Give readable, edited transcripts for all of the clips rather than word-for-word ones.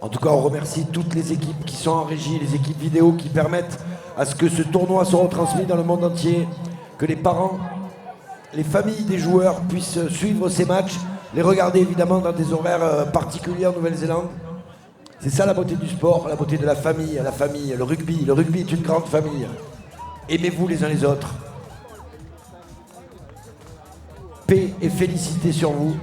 En tout cas, on remercie toutes les équipes qui sont en régie, les équipes vidéo qui permettent à ce que ce tournoi soit retransmis dans le monde entier, que les parents, les familles des joueurs puissent suivre ces matchs, les regarder évidemment dans des horaires particuliers en Nouvelle-Zélande. C'est ça la beauté du sport, la beauté de la famille, le rugby. Le rugby est une grande famille. Aimez-vous les uns les autres. Paix et félicité sur vous.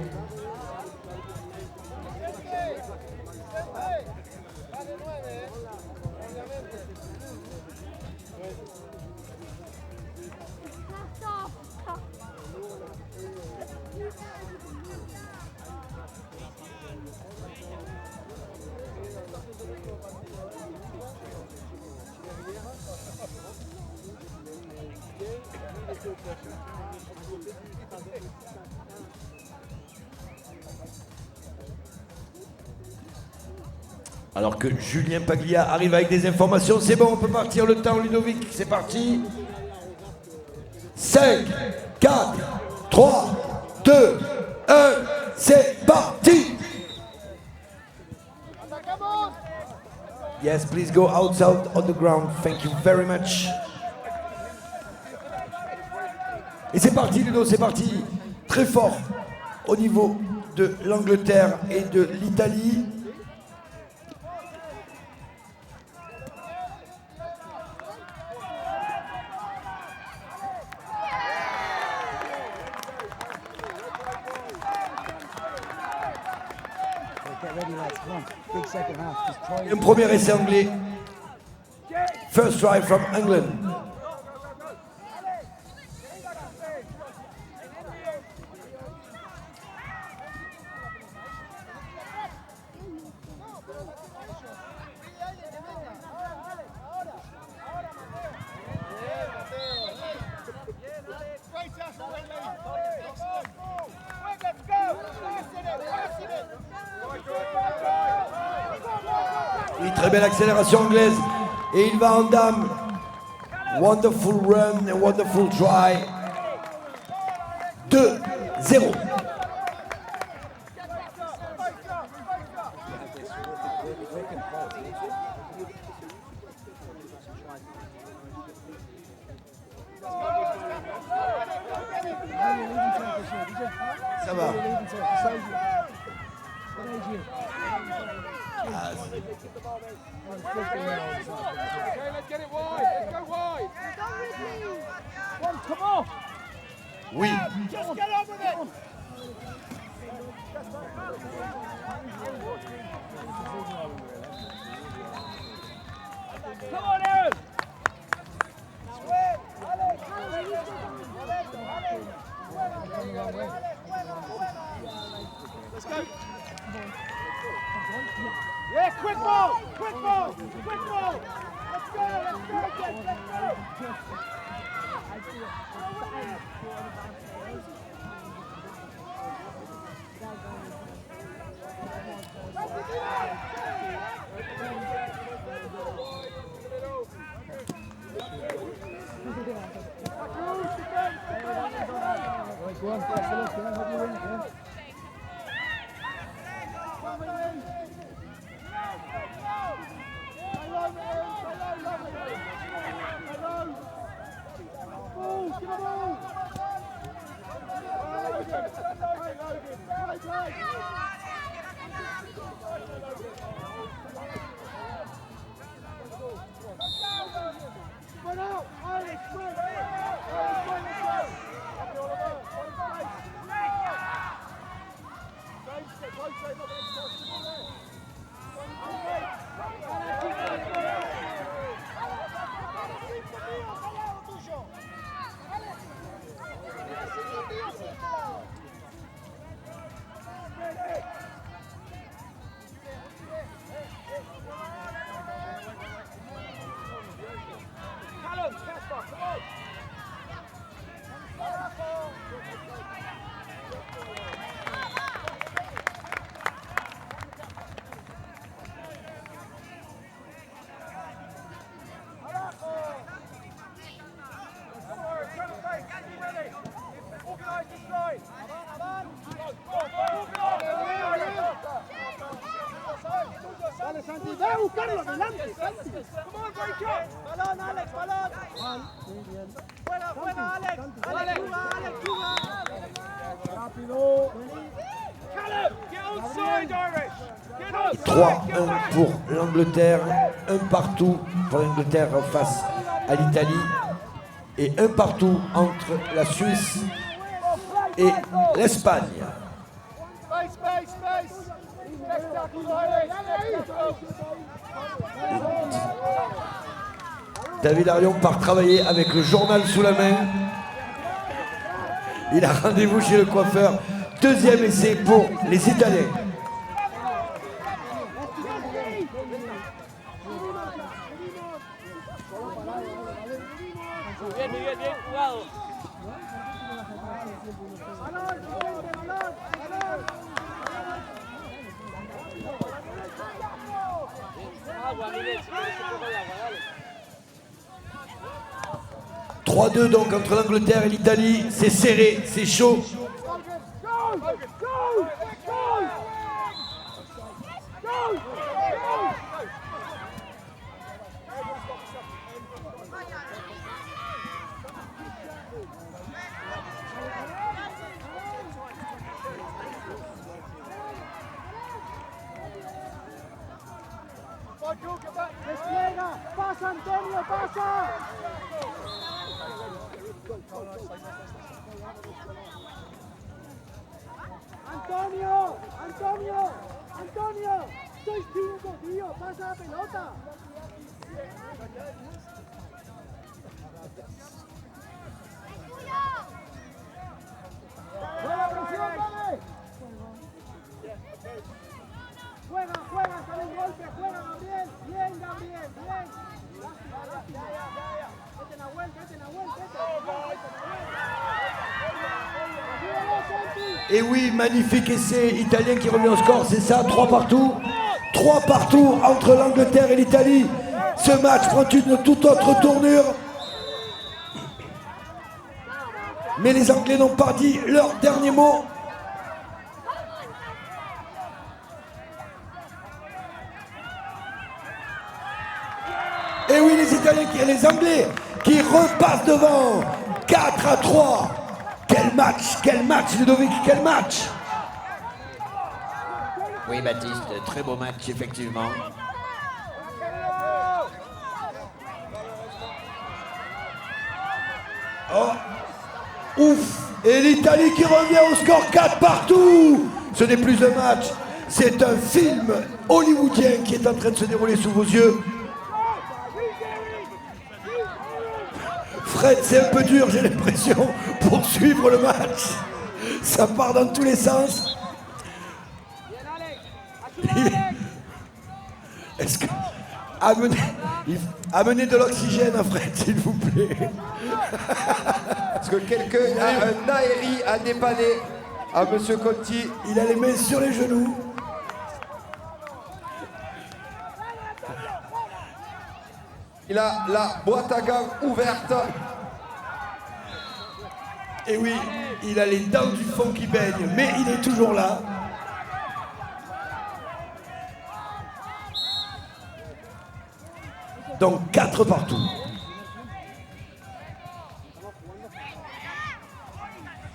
Alors que Julien Paglia arrive avec des informations, c'est bon, on peut partir le temps, Ludovic, c'est parti. 5, 4, 3, 2, 1, c'est parti. Yes, please go outside on the ground, thank you very much. Et c'est parti Ludo, c'est parti, très fort au niveau de l'Angleterre et de l'Italie. Un premier essai anglais. First try from England. Oui, très belle accélération anglaise. Et il va en dame. Wonderful run, wonderful try. 2-0. Ça va. Oui. Yeah, quick ball! Quick ball! Quick ball! Let's go! Let's go! buscarlo adelante, Santi. Balón, Alex, balón. Juega, juega, Alex. Alex, juga, Alex, juga. Rápido. Callum, get outside, Irish. Get outside. 3-1 pour l'Angleterre, un partout pour l'Angleterre face à l'Italie et un partout entre la Suisse et l'Espagne. Space, space, space. Next tackle, Irish. Next tackle. David Arion part travailler avec le journal sous la main. Il a rendez-vous chez le coiffeur. Deuxième essai pour les Italiens. Bien, Miguel, bien jugado. Agua, Miguel, si quieres un poco de agua, dale. 3-2 donc entre l'Angleterre et l'Italie. C'est serré, c'est chaud. Despliega, pasa Antonio, pasa. Antonio, Antonio, Antonio, sois 5, tío, pasa la pelota. Buena presión, dale. Juega, juega, sale un golpe, juega Gabriel, bien Gabriel, bien. Vete Nahuel, vete Nahuel, vete. Et oui, magnifique essai italien qui revient au score, c'est ça, 3 partout. 3 partout entre l'Angleterre et l'Italie. Ce match prend une toute autre tournure. Mais les Anglais n'ont pas dit leur dernier mot. Et oui, les Italiens et les Anglais qui repassent devant. 4-3. Quel match, Ludovic, quel match! Oui, Baptiste, très beau match, effectivement. Oh, ouf! Et l'Italie qui revient au score 4 partout! Ce n'est plus un match, c'est un film hollywoodien qui est en train de se dérouler sous vos yeux. Fred, c'est un peu dur, j'ai l'impression, pour suivre le match. Ça part dans tous les sens. Est-ce que... Amenez de l'oxygène à Fred, s'il vous plaît. Est-ce que quelqu'un a un aéri à dépanner à Monsieur Conti? Il a les mains sur les genoux. Il a la boîte à gants ouverte. Et oui, il a les dents du fond qui baignent, mais il est toujours là. Donc 4 partout.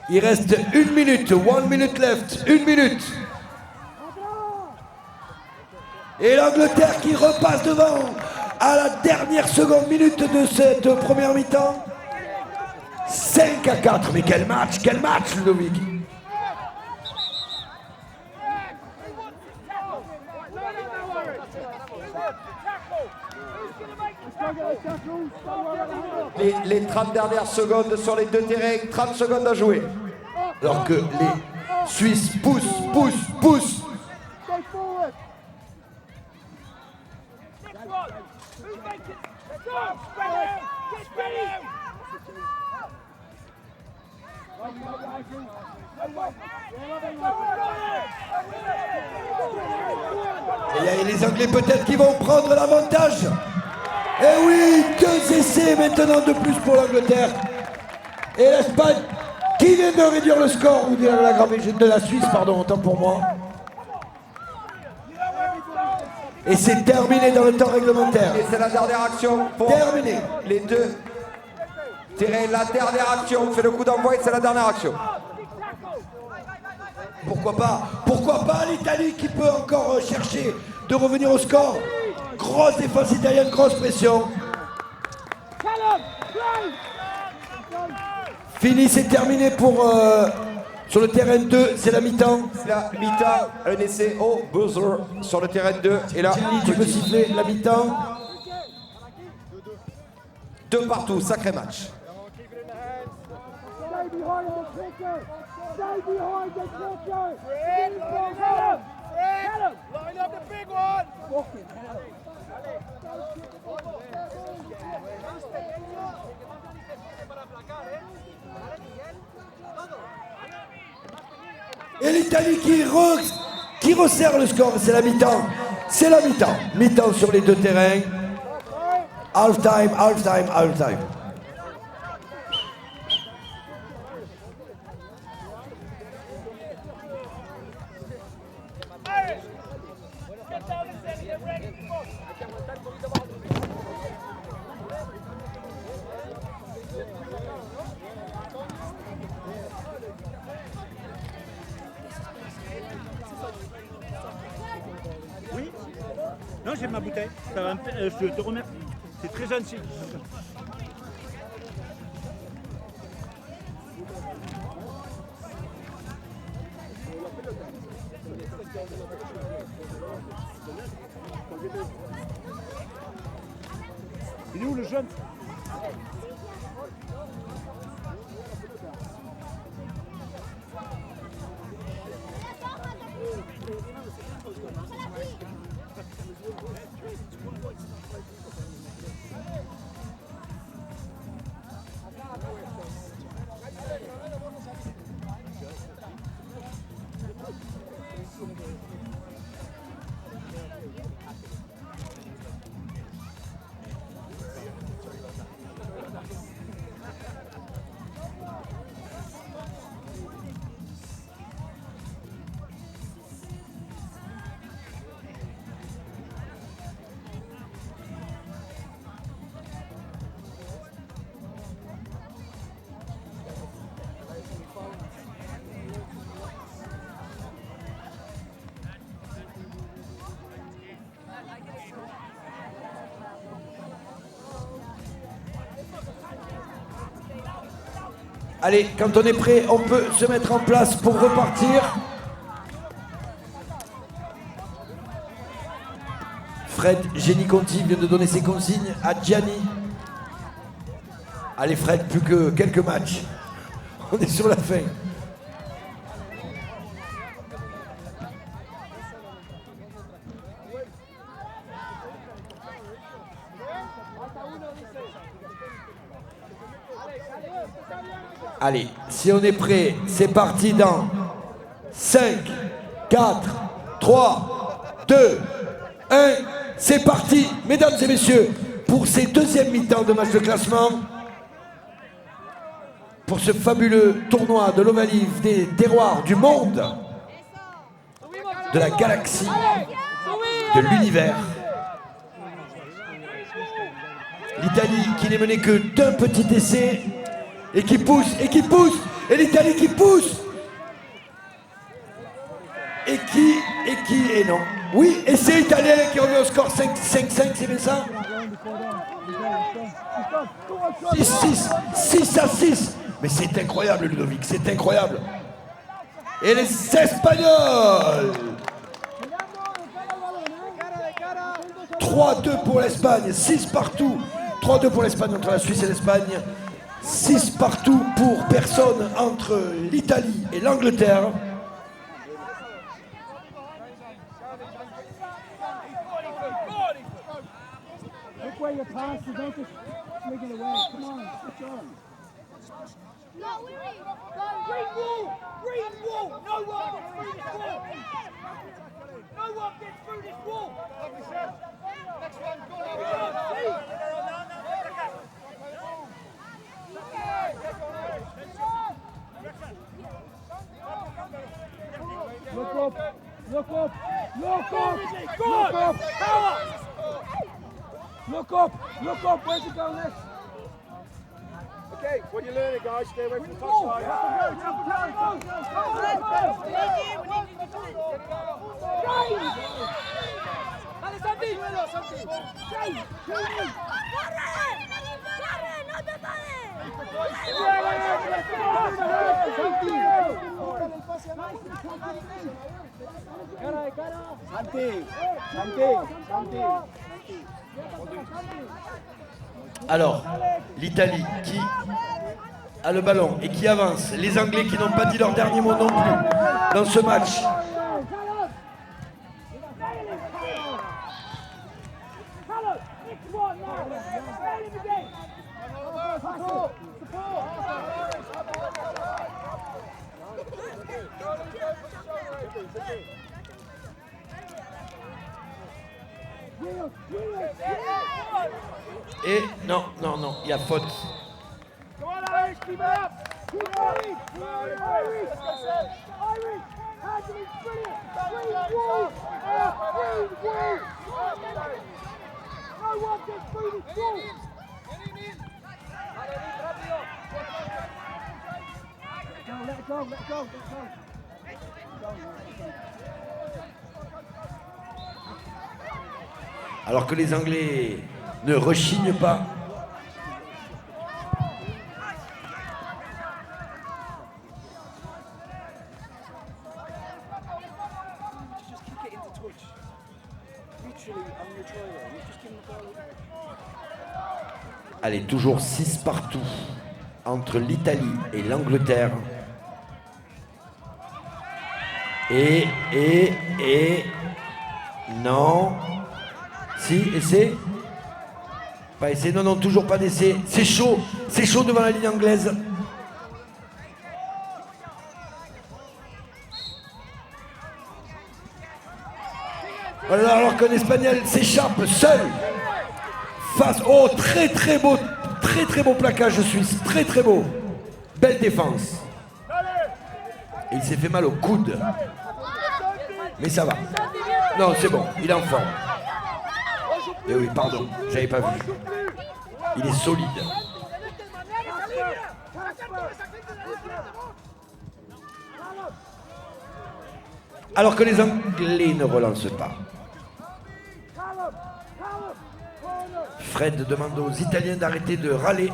Il reste 1 minute, 1 minute left, 1 minute. Et l'Angleterre qui repasse devant à la dernière seconde minute de cette première mi-temps. 5-4, mais quel match Ludovic. Les 30 dernières secondes sur les deux terrains, 30 secondes à jouer. Alors que les Suisses poussent. Et les Anglais peut-être qui vont prendre l'avantage. Et oui, 2 essais maintenant de plus pour l'Angleterre. Et l'Espagne qui vient de réduire le score, ou de la Suisse, pardon, autant pour moi. Et c'est terminé dans le temps réglementaire. Et c'est la dernière action pour Terminé. les deux terrains. La dernière action, on fait le coup d'envoi et c'est la dernière action. Pourquoi pas l'Italie qui peut encore chercher de revenir au score. Grosse défense italienne, grosse pression. Fini, c'est terminé pour sur le terrain 2, c'est la mi-temps. La mi-temps, un essai au buzzer sur le terrain 2. Et là, Gianni, tu peux siffler la mi-temps. 2 partout, sacré match. Stay behind the kicker! Stay behind the kicker! Line up the big one! Fucking hell! Et l'Italie qui resserre le score, c'est la mi-temps. C'est la mi-temps. Mi-temps sur les deux terrains. Half-time, half-time, half-time. Oui. Non, j'ai ma bouteille. Ça va je te remercie. C'est très gentil. Il est où le jeune? Allez, quand on est prêt, on peut se mettre en place pour repartir. Fred Génie-Conti vient de donner ses consignes à Gianni. Allez Fred, plus que quelques matchs. On est sur la fin. Allez, si on est prêt, c'est parti dans 5, 4, 3, 2, 1. C'est parti, mesdames et messieurs, pour ces deuxièmes mi-temps de match de classement. Pour ce fabuleux tournoi de l'Ovalie des terroirs du monde, de la galaxie, de l'univers. L'Italie qui n'est menée que d'un petit essai. Et qui pousse, et l'Italie qui pousse. Et non. Oui, et c'est italien qui revient au score 5-5, c'est bien ça? 6-6. Mais c'est incroyable, Ludovic, c'est incroyable. Et les Espagnols. 3-2 pour l'Espagne, 6 partout. 3-2 pour l'Espagne entre la Suisse et l'Espagne. 6 partout pour personne entre l'Italie et l'Angleterre. Look where you pass, you don't just swing it away. Come on, switch on. Green wall! Green wall! No one gets through this wall! No one gets through this wall! Next one, go on! Look up, look up. Look up! Look up! Power! Look up! Look up! Where's it going next? Okay, when you're learning, guys, stay away from the touchline. Dale, Santi. Santi. ¡Corre, no te Alors, l'Italie qui a le ballon et qui avance. Les Anglais qui n'ont pas dit leur dernier mot non plus dans ce match. Et non, non, non, il y a faute. Come on, Irish, keep it up! Keep going! Irish! Irish! Anthony's brilliant! Green wall! Green wall! No one gets through this wall! Let it go, let it go, let it go. Alors que les Anglais ne rechignent pas. Allez, toujours 6 partout entre l'Italie et l'Angleterre. Et non. Si, essai. Pas essai, non, non, toujours pas d'essai. C'est chaud devant la ligne anglaise. Voilà, alors qu'un Espagnol s'échappe seul face. Oh, très beau plaquage suisse, très beau. Belle défense. Et il s'est fait mal au coude. Mais ça va. Non, c'est bon, il est en forme. Eh oui, pardon, j'avais pas vu. Il est solide. Alors que les Anglais ne relancent pas. Fred demande aux Italiens d'arrêter de râler.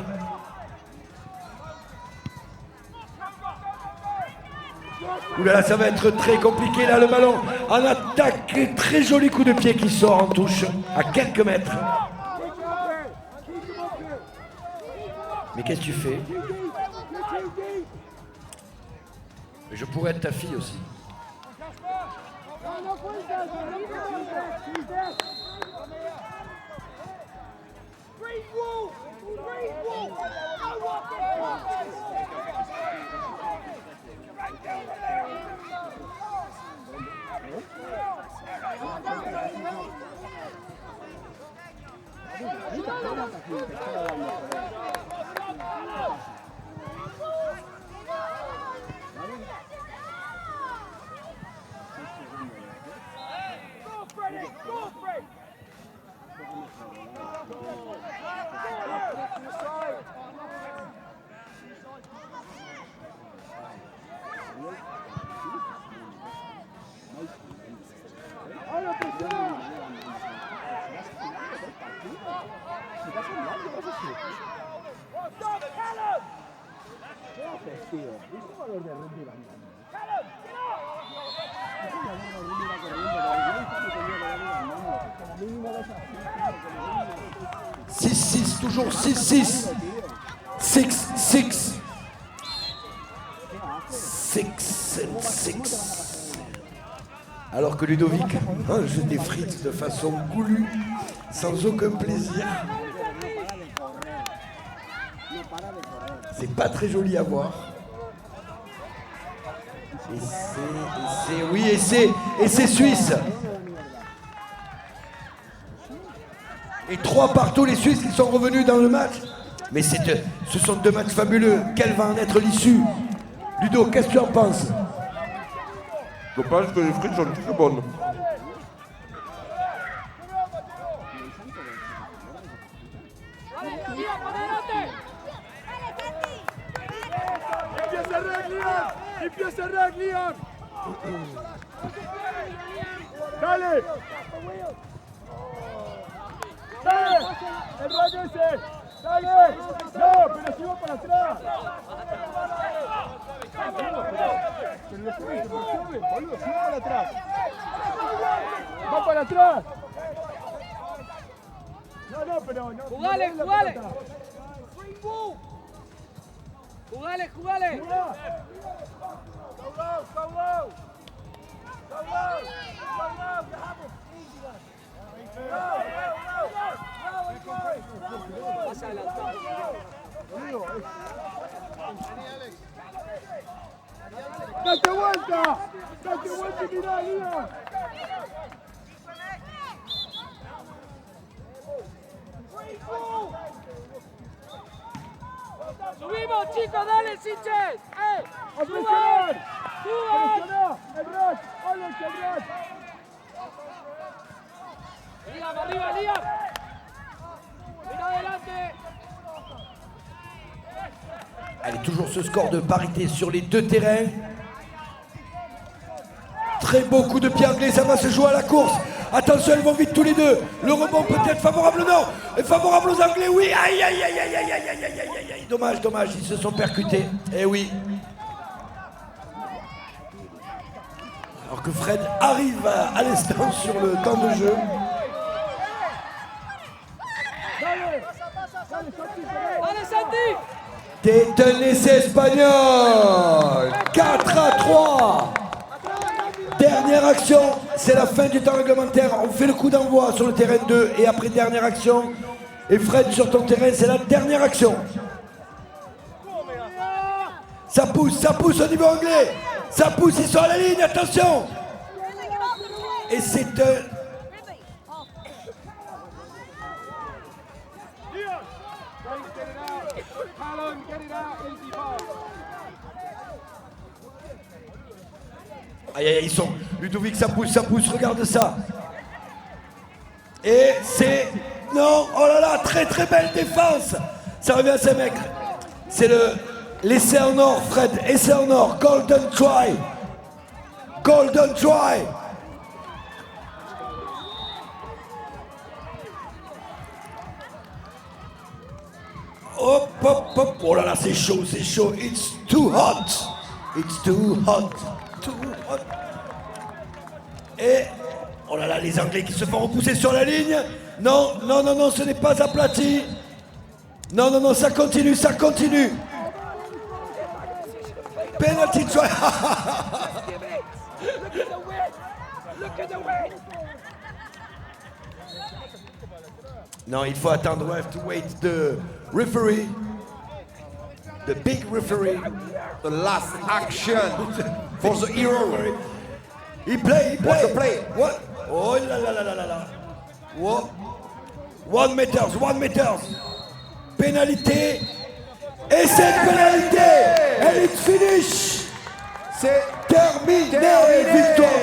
Ouh là là, ça va être très compliqué là, le ballon en attaque. Très joli coup de pied qui sort en touche à quelques mètres. Mais qu'est-ce que tu fais? Je pourrais être ta fille aussi. Toujours 6-6. 6-6. 6-6. Alors que Ludovic mange des frites de façon goulue, sans aucun plaisir. C'est pas très joli à voir. Et c'est suisse. Et 3 partout, les Suisses qui sont revenus dans le match. Mais ce sont 2 matchs fabuleux. Quelle va en être l'issue? Ludo, qu'est-ce que tu en penses? Je pense que les frites sont très bonnes. Empieza Red, Liam. Empieza Red, Liam. Dale. Dale. El Red ese. Dale. No, pero si va para atrás. Pero lo sube, boludo, si va para atrás. Va para atrás. No, pero no. Jugale, no jugale. pelota. Jugale, jugale. Go low, go low. Go low. Go low, you have it. Easy one. Vas adelantado. ¡Date vuelta! ¡Date vuelta y mirá, Liam! Subimos, chicos, dale, Siches. ¡A ¡Suban! presionar! ¡Suban! ¡Presiona! ¡El rush! ¡Alex, el rush! Liam, arriba, Liam. Mira adelante. Allez, toujours ce score de parité sur les deux terrains. Très beau coup de pied anglais, ça va se jouer à la course. Attention, ils vont vite tous les deux. Le rebond peut-être favorable, non. Et favorable aux Anglais, oui. Aïe, aïe, aïe, aïe, aïe, aïe, aïe, aïe, aïe, aïe. Dommage, dommage, ils se sont percutés. Eh oui. Alors que Fred arrive à l'instant sur le temps de jeu. Allez, Sandy. C'est un essai espagnol. 4-3. Dernière action, c'est la fin du temps réglementaire. On fait le coup d'envoi sur le terrain 2 et après dernière action. Et Fred, sur ton terrain, c'est la dernière action. Ça pousse au niveau anglais. Ça pousse, ils sont à la ligne, attention. Et c'est un... Aïe, aïe, aïe, ils sont... Ludovic, ça pousse, regarde ça. Et c'est... Non, oh là là, très très belle défense. Ça revient à 5 mètres. C'est l'essai en or, Fred, essai en or, golden try. Golden try. Hop, hop, hop. Oh là là, c'est chaud, c'est chaud. It's too hot. It's too hot. Too hot. Et... Oh là là, les Anglais qui se font repousser sur la ligne. Non, non, non, non, ce n'est pas aplati. Non, non, non, ça continue, ça continue. Penalty try. Non, il faut attendre. We have to wait the referee. The big referee. The last action for the hero. He play. What's the play? What? Oh là là là là là là. What? 1 meters. Pénalité. Et cette pénalité, elle est finish. C'est Terminé. terminé. Victoire.